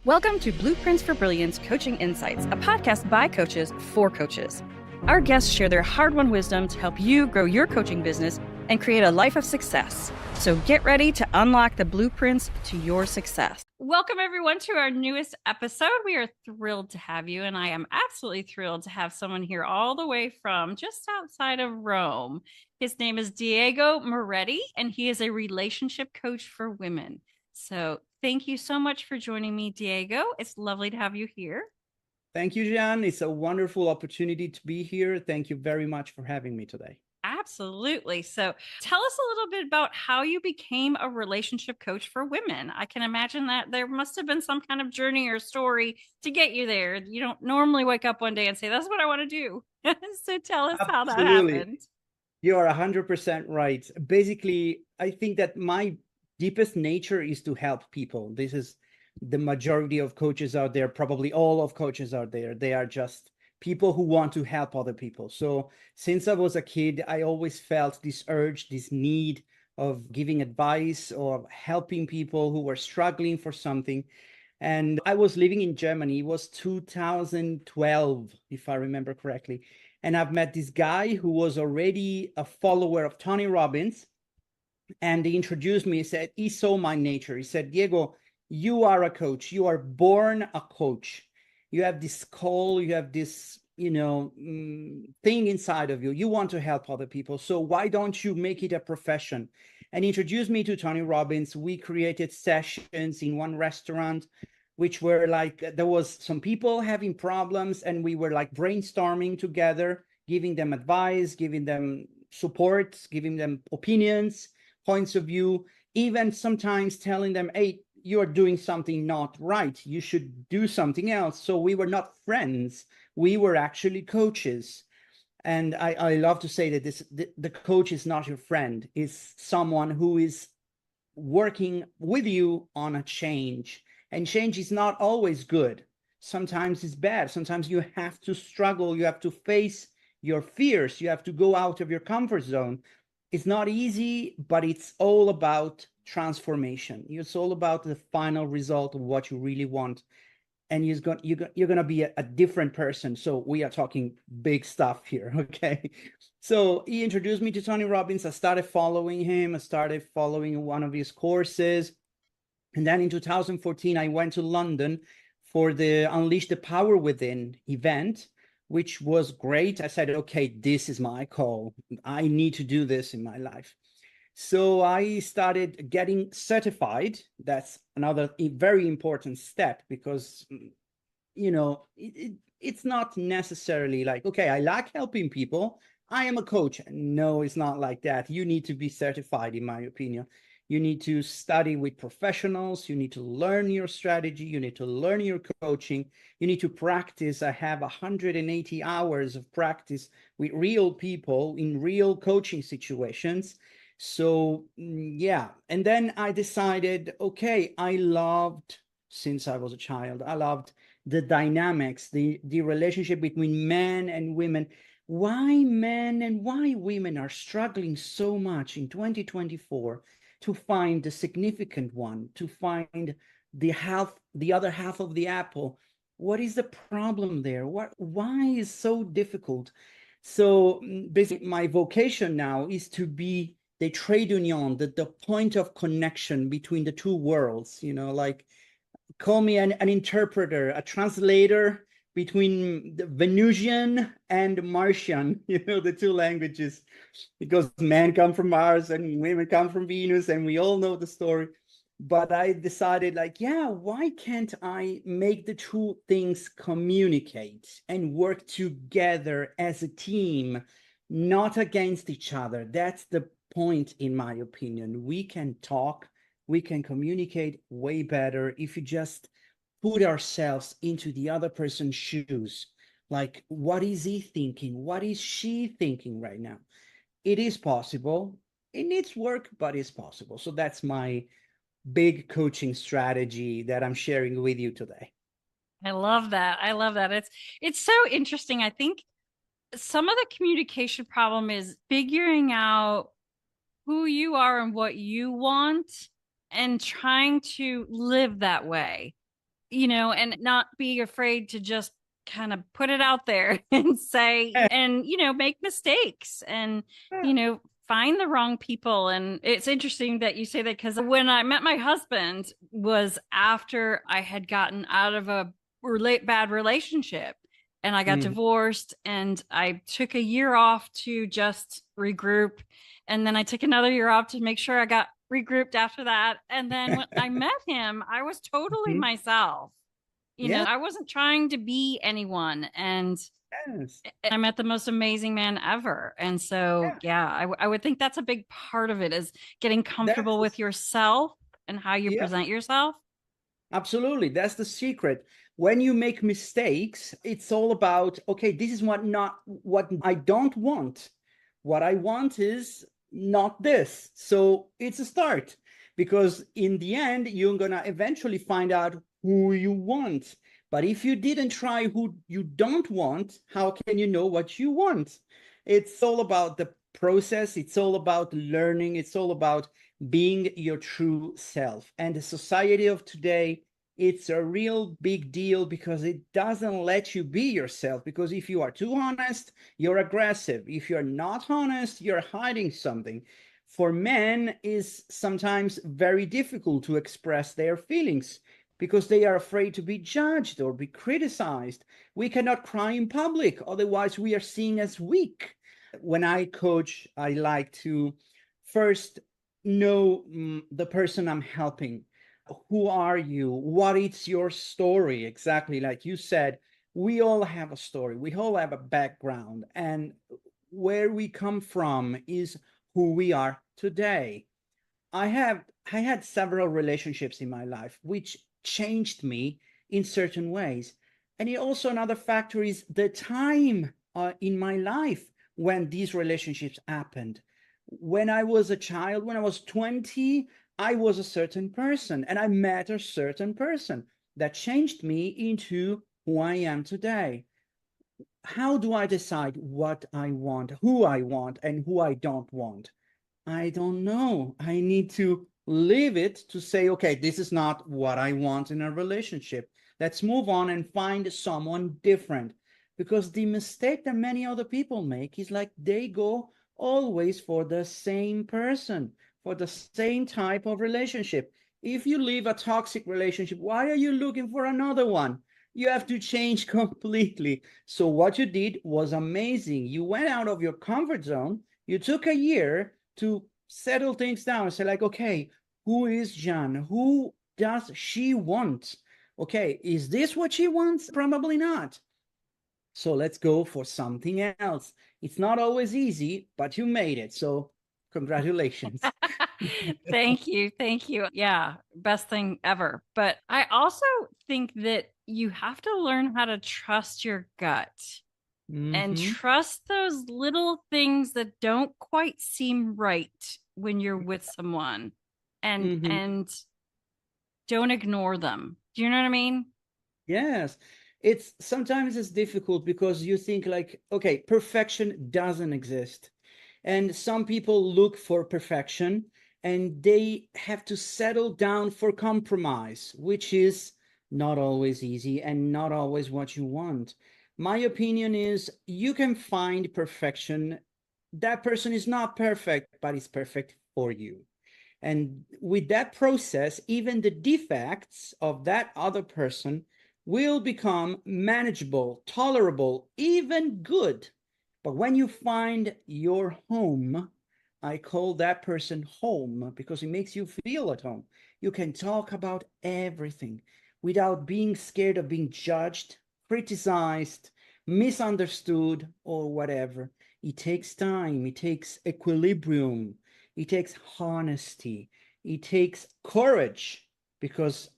Welcome to Blueprints for Brilliance Coaching Insights, a podcast by coaches for coaches. Our guests share their hard-won wisdom to help you grow your coaching business and create a life of success. So get ready to unlock the blueprints to your success. Welcome, everyone, to our newest episode. We are thrilled to have you, and I am absolutely thrilled to have someone here all the way from just outside of Rome. His name is Diego Moretti, and he is a relationship coach for women. So thank you so much for joining me, Diego. It's lovely to have you here. Thank you, Jan. It's a wonderful opportunity to be here. Thank you very much for having me today. Absolutely. So tell us a little bit about how you became a relationship coach for women. I can imagine that there must have been some kind of journey or story to get you there. You don't normally wake up one day and say, that's what I want to do. So tell us how that Absolutely. happened. You are 100% right. Basically, I think that my deepest nature is to help people. This is the majority of coaches out there, probably all of coaches out there. They are just people who want to help other people. So since I was a kid, I always felt this urge, this need of giving advice or helping people who were struggling for something. And I was living in Germany. It was 2012, if I remember correctly. And I've met this guy who was already a follower of Tony Robbins. And he introduced me. He said, he saw my nature. He said, Diego, you are a coach. You are born a coach. You have this call. You have this, thing inside of you. You want to help other people. So why don't you make it a profession? And he introduced me to Tony Robbins. We created sessions in one restaurant, which were like, there was some people having problems, and we were like brainstorming together, giving them advice, giving them support, giving them opinions, points of view, even sometimes telling them, hey, you're doing something not right. You should do something else. So we were not friends. We were actually coaches. And I love to say that the coach is not your friend. It's someone who is working with you on a change. And change is not always good. Sometimes it's bad. Sometimes you have to struggle. You have to face your fears. You have to go out of your comfort zone. It's not easy, but it's all about transformation. It's all about the final result of what you really want. And you're going to be a different person. So we are talking big stuff here, okay? So he introduced me to Tony Robbins. I started following him. I started following one of his courses. And then in 2014, I went to London for the Unleash the Power Within event, which was great. I said, okay, this is my call. I need to do this in my life. So I started getting certified. That's another very important step because, it's not necessarily like, okay, I like helping people. I am a coach. No, it's not like that. You need to be certified, in my opinion. You need to study with professionals. You need to learn your strategy. You need to learn your coaching. You need to practice. I have 180 hours of practice with real people in real coaching situations. So, yeah. And then I decided, okay, since I was a child, I loved the dynamics, the relationship between men and women. Why men and why women are struggling so much in 2024 to find the significant one, to find the other half of the apple. What is the problem there? Why is so difficult? So basically, my vocation now is to be the trade union, the point of connection between the two worlds, like call me an interpreter, a translator between the Venusian and Martian, the two languages, because men come from Mars and women come from Venus, and we all know the story. But I decided, like, yeah, why can't I make the two things communicate and work together as a team, not against each other? That's the point, in my opinion. We can talk, we can communicate way better if you just put ourselves into the other person's shoes. Like, what is he thinking? What is she thinking right now? It is possible. It needs work, but it's possible. So that's my big coaching strategy that I'm sharing with you today. I love that. I love that. It's so interesting. I think some of the communication problem is figuring out who you are and what you want and trying to live that way. and not be afraid to just kind of put it out there and say, and, make mistakes and, find the wrong people. And it's interesting that you say that, because when I met my husband was after I had gotten out of a bad relationship and I got divorced, and I took a year off to just regroup. And then I took another year off to make sure I got regrouped after that. And then when I met him, I was totally myself. Yeah. I wasn't trying to be anyone. And Yes. I met the most amazing man ever. And so, yeah, I would think that's a big part of it, is getting comfortable with yourself and how you present yourself. Absolutely. That's the secret. When you make mistakes, it's all about, okay, this is what I don't want. What I want is not this. So it's a start, because in the end, you're going to eventually find out who you want. But if you didn't try who you don't want, how can you know what you want? It's all about the process. It's all about learning. It's all about being your true self. And the society of today, it's a real big deal, because it doesn't let you be yourself. Because if you are too honest, you're aggressive. If you're not honest, you're hiding something. For men, is sometimes very difficult to express their feelings, because they are afraid to be judged or be criticized. We cannot cry in public, otherwise we are seen as weak. When I coach, I like to first know the person I'm helping. Who are you? What is your story? Exactly like you said, we all have a story. We all have a background, and where we come from is who we are today. I had several relationships in my life which changed me in certain ways. And it also, another factor is the time in my life when these relationships happened. When I was a child, when I was 20, I was a certain person, and I met a certain person that changed me into who I am today. How do I decide what I want, who I want, and who I don't want? I don't know. I need to live it to say, okay, this is not what I want in a relationship. Let's move on and find someone different. Because the mistake that many other people make is like they go always for the same person, for the same type of relationship. If you leave a toxic relationship, why are you looking for another one? You have to change completely. So what you did was amazing. You went out of your comfort zone. You took a year to settle things down and say, like, okay, who is Jan? Who does she want? Okay, is this what she wants? Probably not. So let's go for something else. It's not always easy, but you made it. So congratulations. Thank you. Thank you. Yeah, best thing ever. But I also think that you have to learn how to trust your gut and trust those little things that don't quite seem right when you're with someone, and don't ignore them. Do you know what I mean? Yes. It's sometimes it's difficult because you think like, okay, perfection doesn't exist. And some people look for perfection, and they have to settle down for compromise, which is not always easy and not always what you want. My opinion is, you can find perfection. That person is not perfect, but is perfect for you. And with that process, even the defects of that other person will become manageable, tolerable, even good. But when you find your home, I call that person home because it makes you feel at home. You can talk about everything without being scared of being judged, criticized, misunderstood, or whatever. It takes time, it takes equilibrium, it takes honesty, it takes courage, because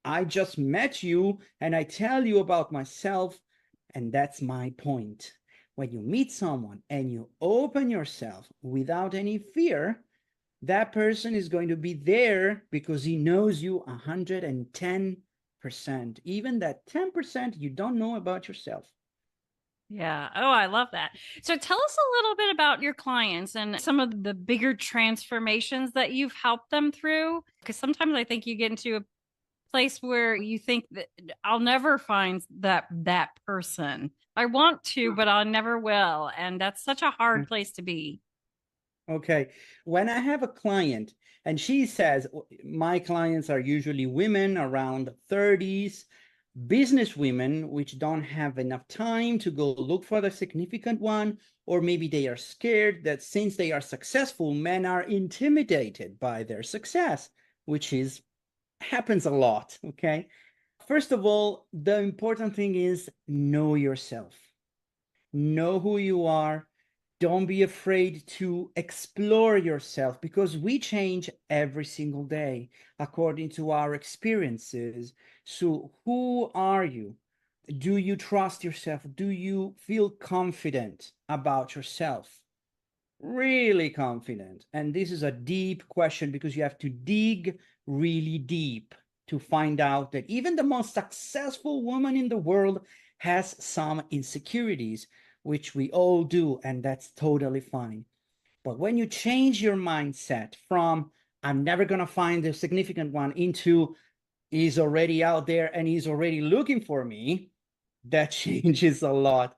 I just met you and I tell you about myself, and that's my point. When you meet someone and you open yourself without any fear, that person is going to be there because he knows you 110%, even that 10% you don't know about yourself. Yeah. Oh, I love that. So tell us a little bit about your clients and some of the bigger transformations that you've helped them through. Because sometimes I think you get into place where you think that I'll never find that person. I want to, but I never will. And that's such a hard place to be. Okay. When I have a client and she says, my clients are usually women around 30s, business women, which don't have enough time to go look for the significant one, or maybe they are scared that since they are successful, men are intimidated by their success, which happens a lot. Okay. First of all, the important thing is know yourself. Know who you are. Don't be afraid to explore yourself, because we change every single day according to our experiences. So who are you? Do you trust yourself? Do you feel confident about yourself? Really confident? And this is a deep question, because you have to dig really deep to find out that even the most successful woman in the world has some insecurities, which we all do, and that's totally fine. But when you change your mindset from I'm never going to find the significant one into he's already out there and he's already looking for me, that changes a lot.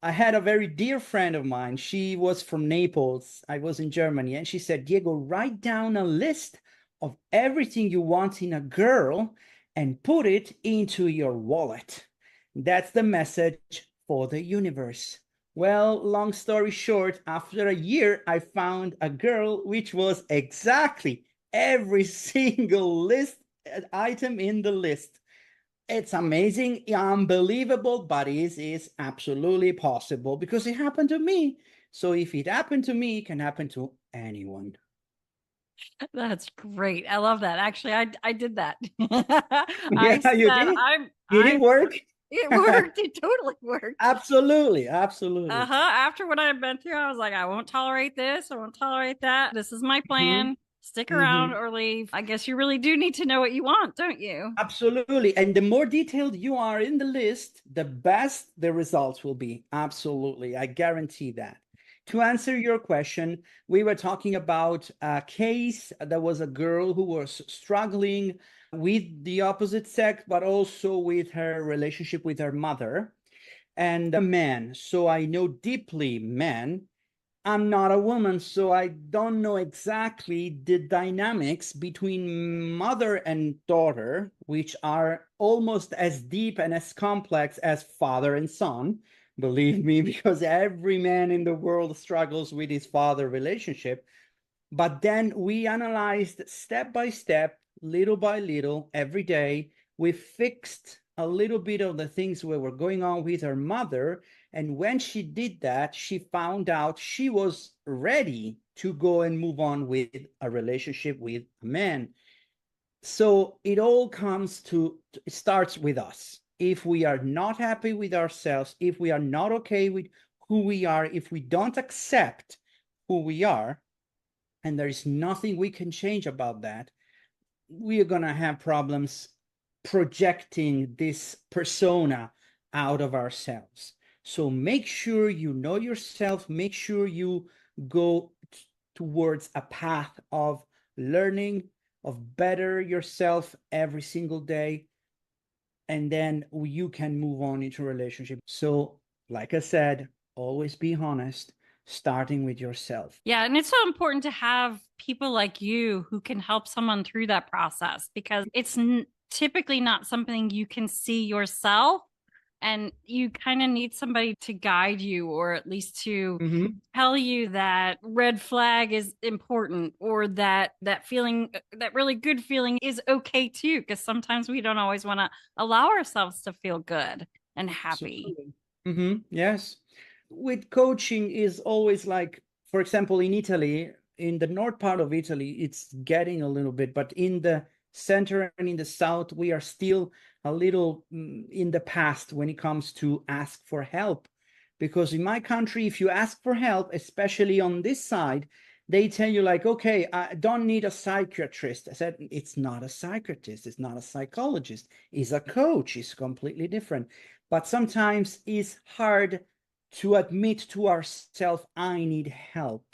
I had a very dear friend of mine. She was from Naples. I was in Germany. And she said, Diego, write down a list of everything you want in a girl and put it into your wallet. That's the message for the universe. Well, long story short, after a year, I found a girl which was exactly every single list item in the list. It's amazing, unbelievable, but it is absolutely possible because it happened to me. So if it happened to me, it can happen to anyone. That's great. I love that. Actually, I did that. I Yeah, you said did. Did it I'm work? it worked. It totally worked. Absolutely, absolutely. Uh-huh. After what I've been through, I was like, I won't tolerate this. I won't tolerate that. This is my Mhm, plan. Stick around mhm. or leave. I guess you really do need to know what you want, don't you? Absolutely. And the more detailed you are in the list, the best the results will be. Absolutely. I guarantee that. To answer your question, we were talking about a case. There was a girl who was struggling with the opposite sex, but also with her relationship with her mother and a man. So I know deeply men. I'm not a woman, so I don't know exactly the dynamics between mother and daughter, which are almost as deep and as complex as father and son. Believe me, because every man in the world struggles with his father relationship. But then we analyzed step by step, little by little, every day. We fixed a little bit of the things that were going on with her mother. And when she did that, she found out she was ready to go and move on with a relationship with a man. So it all it starts with us. If we are not happy with ourselves, if we are not okay with who we are, if we don't accept who we are, and there is nothing we can change about that, we are going to have problems projecting this persona out of ourselves. So make sure you know yourself, make sure you go towards a path of learning, of better yourself every single day, and then you can move on into a relationship. So like I said, always be honest, starting with yourself. Yeah, and it's so important to have people like you who can help someone through that process because it's typically not something you can see yourself. And you kind of need somebody to guide you or at least to Mm-hmm. tell you that red flag is important or that feeling, that really good feeling is okay too. Because sometimes we don't always want to allow ourselves to feel good and happy. Absolutely. Yes. With coaching is always like, for example, in Italy, in the north part of Italy, it's getting a little bit, but in the center and in the south, we are still a little in the past when it comes to ask for help. Because in my country, if you ask for help, especially on this side, they tell you like, okay, I don't need a psychiatrist. I said, it's not a psychiatrist, it's not a psychologist, it's a coach, it's completely different. But sometimes it's hard to admit to ourselves, I need help.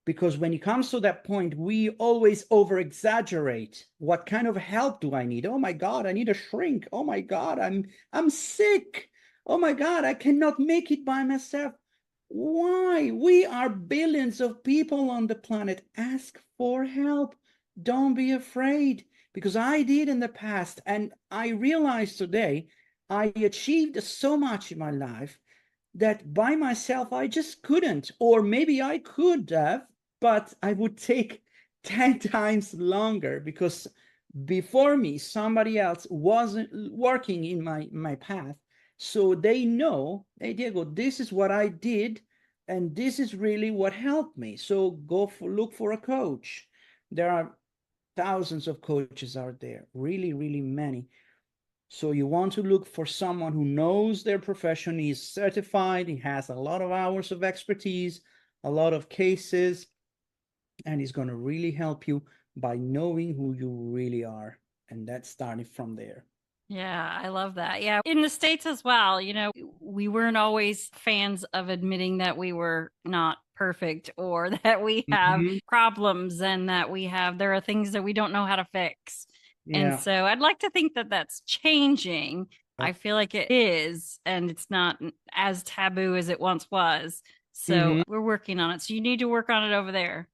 Because when it comes to that point, we always over exaggerate. What kind of help do I need? Oh my God, I need a shrink. Oh my God, I'm sick. Oh my God, I cannot make it by myself. Why? We are billions of people on the planet. Ask for help. Don't be afraid. Because I did in the past, and I realized today I achieved so much in my life that by myself I just couldn't, or maybe I could have, but I would take 10 times longer, because before me somebody else wasn't working in my path. So they know, hey Diego, this is what I did, and this is really what helped me. So look for a coach. There are thousands of coaches out there, really, really many. So you want to look for someone who knows their profession, is certified, he has a lot of hours of expertise, a lot of cases, and he's going to really help you by knowing who you really are. And that's starting from there. Yeah, I love that. Yeah. In the States as well, we weren't always fans of admitting that we were not perfect or that we have Mm-hmm. problems and that there are things that we don't know how to fix. And Yeah. so I'd like to think that that's changing. I feel like it is, and it's not as taboo as it once was. So Mm-hmm. we're working on it. So you need to work on it over there.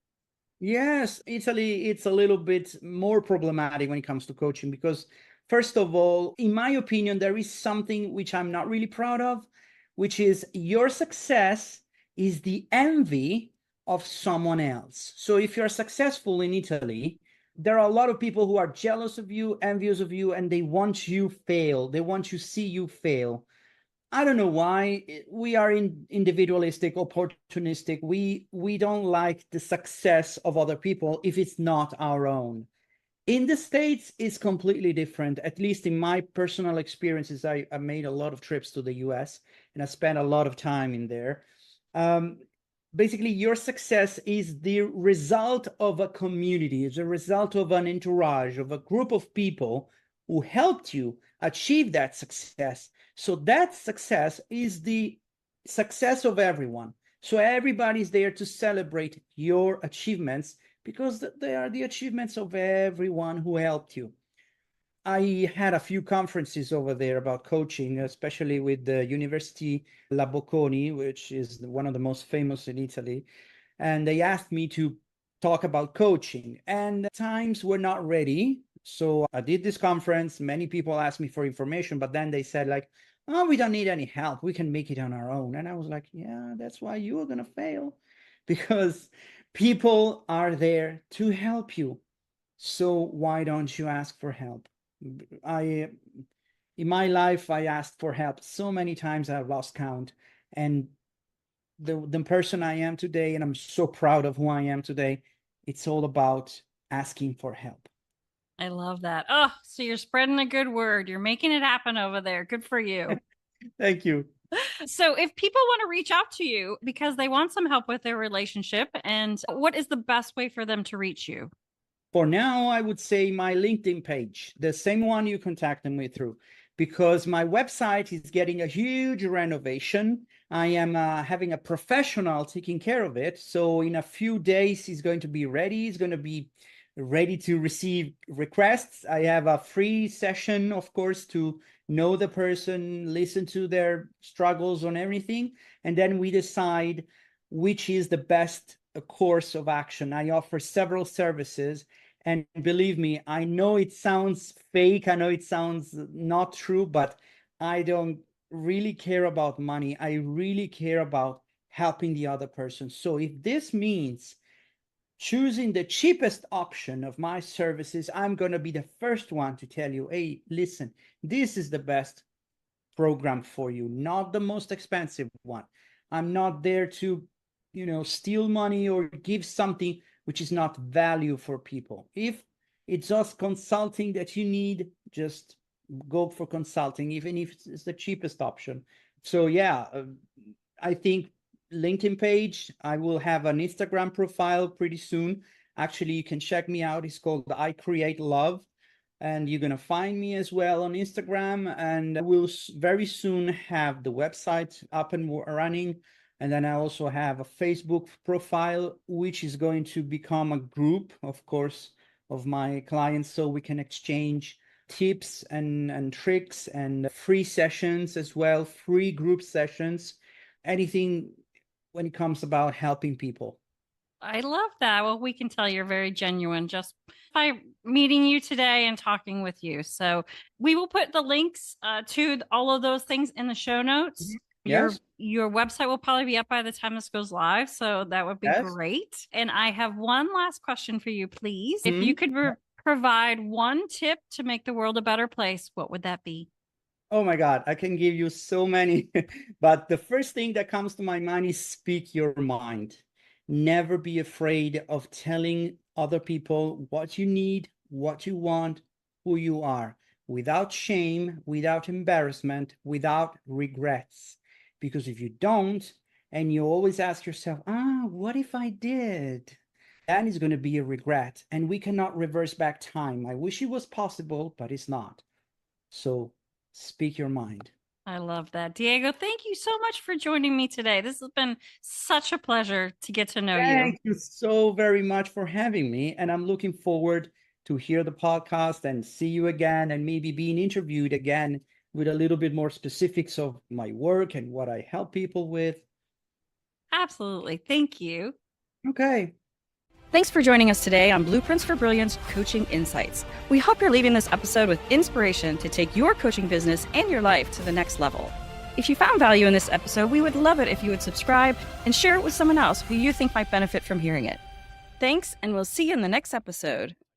Yes, Italy, it's a little bit more problematic when it comes to coaching because, first of all, in my opinion, there is something which I'm not really proud of, which is your success is the envy of someone else. So if you're successful in Italy, there are a lot of people who are jealous of you, envious of you, and they want you fail. They want to see you fail. I don't know why. We are individualistic, opportunistic. We don't like the success of other people if it's not our own. In the States, it's completely different. At least in my personal experiences, I made a lot of trips to the US and I spent a lot of time in there. Um, Basically, your success is the result of a community, it's a result of an entourage, of a group of people who helped you achieve that success. So that success is the success of everyone. So everybody's there to celebrate your achievements because they are the achievements of everyone who helped you. I had a few conferences over there about coaching, especially with the University La Bocconi, which is one of the most famous in Italy. And they asked me to talk about coaching, and times were not ready. So I did this conference. Many people asked me for information, but then they said, like, oh, we don't need any help. We can make it on our own. And I was like, yeah, that's why you are going to fail, because people are there to help you. So why don't you ask for help? I, in my life, I asked for help so many times I've lost count. And the person I am today, and I'm so proud of who I am today, it's all about asking for help. I love that. Oh, so you're spreading a good word. You're making it happen over there. Good for you. Thank you. So, if people want to reach out to you because they want some help with their relationship, and what is the best way for them to reach you? For now, I would say my LinkedIn page, the same one you contacted me through, because my website is getting a huge renovation. I am having a professional taking care of it. So in a few days, he's going to be ready. He's going to be ready to receive requests. I have a free session, of course, to know the person, listen to their struggles on everything. And then we decide which is the best course of action. I offer several services. And believe me, I know it sounds fake. I know it sounds not true, but I don't really care about money. I really care about helping the other person. So if this means choosing the cheapest option of my services, I'm going to be the first one to tell you, hey, listen, this is the best program for you, not the most expensive one. I'm not there to, steal money or give something which is not value for people. If it's just consulting that you need, just go for consulting, even if it's the cheapest option. So yeah, I think LinkedIn page. I will have an Instagram profile pretty soon. Actually, you can check me out. It's called I Create Love. And you're going to find me as well on Instagram. And we'll very soon have the website up and running. And then I also have a Facebook profile, which is going to become a group, of course, of my clients, so we can exchange tips and tricks and free sessions as well, free group sessions, anything when it comes about helping people. I love that. Well, we can tell you're very genuine just by meeting you today and talking with you. So we will put the links to all of those things in the show notes. Yes. Your website will probably be up by the time this goes live. So that would be great. And I have one last question for you, please. If you could provide one tip to make the world a better place, what would that be? Oh my God, I can give you so many. But the first thing that comes to my mind is speak your mind. Never be afraid of telling other people what you need, what you want, who you are, without shame, without embarrassment, without regrets. Because if you don't, and you always ask yourself, what if I did? That is going to be a regret, and we cannot reverse back time. I wish it was possible, but it's not. So speak your mind. I love that. Diego, thank you so much for joining me today. This has been such a pleasure to get to know you. Thank you so very much for having me. And I'm looking forward to hear the podcast and see you again, and maybe being interviewed again with a little bit more specifics of my work and what I help people with. Absolutely. Thank you. Okay. Thanks for joining us today on Blueprints for Brilliance Coaching Insights. We hope you're leaving this episode with inspiration to take your coaching business and your life to the next level. If you found value in this episode, we would love it if you would subscribe and share it with someone else who you think might benefit from hearing it. Thanks, and we'll see you in the next episode.